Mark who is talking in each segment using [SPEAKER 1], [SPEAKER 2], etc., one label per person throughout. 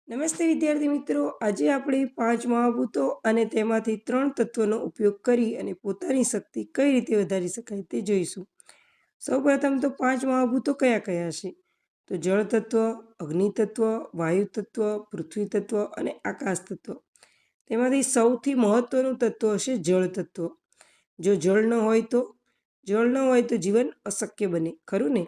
[SPEAKER 1] નમસ્તે વિદ્યાર્થી મિત્રો, આજે આપણે 5 મહાભૂતો અને તેમાંથી 3 તત્વોનો ઉપયોગ કરી અને પોતાની શક્તિ કઈ રીતે વધારી શકાય તે જોઈશું. સૌપ્રથમ તો 5 મહાભૂતો કયા કયા છે? તો જળ તત્વ, અગ્નિ તત્વ, વાયુ તત્વ, પૃથ્વી તત્વ અને આકાશ તત્વ. તેમાંથી સૌથી મહત્વનું તત્વ હશે જળ તત્વ. જો જળ ન હોય તો જીવન અશક્ય બને, ખરું ને?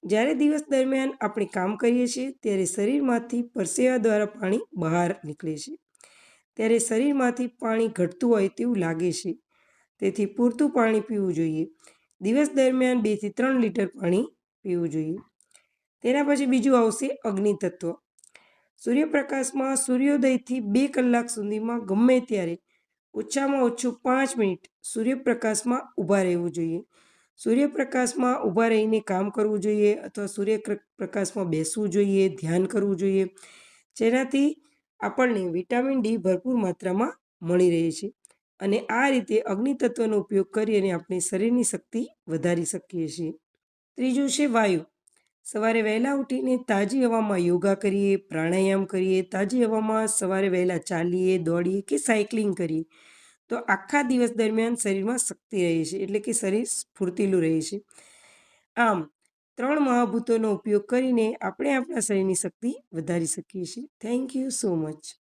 [SPEAKER 1] જ્યારે દિવસ દરમિયાન આપણે કામ કરીએ છીએ ત્યારે શરીરમાંથી પરસેવા દ્વારા પાણી બહાર નીકળે છે. ત્યારે શરીરમાંથી પાણી ઘટતું હોય તેવું લાગે છે. તેથી પૂરતું પાણી પીવું જોઈએ. દિવસ દરમિયાન 2 થી 3 લીટર પાણી પીવું જોઈએ. તેના પછી બીજું આવશે અગ્નિ તત્વ. સૂર્યપ્રકાશમાં સૂર્યોદયથી 2 કલાક સુધીમાં ગમે ત્યારે ઓછામાં ઓછું 5 મિનિટ સૂર્યપ્રકાશમાં ઊભા રહેવું જોઈએ. સૂર્યપ્રકાશમાં ઊભા રહીને કામ કરવું જોઈએ અથવા સૂર્યપ્રકાશમાં બેસવું જોઈએ, ધ્યાન કરવું જોઈએ, જેનાથી આપણને વિટામિન ડી ભરપૂર માત્રામાં મળી રહે છે. અને આ રીતે અગ્નિ તત્વનો ઉપયોગ કરી અને આપણે શરીરની શક્તિ વધારી શકીએ છીએ. ત્રીજું છે વાયુ. સવારે વહેલા ઉઠીને તાજી હવામાં યોગા કરીએ, પ્રાણાયામ કરીએ, તાજી હવામાં સવારે વહેલા ચાલીએ, દોડીએ કે સાયકલિંગ કરીએ તો આખા દિવસ દરમિયાન શરીરમાં શક્તિ રહે છે, એટલે કે શરીર સ્ફૂર્તિલું રહે છે. આમ 3 મહાભૂતોનો ઉપયોગ કરીને આપણે આપણા શરીરની શક્તિ વધારી શકીએ છીએ. Thank you so much.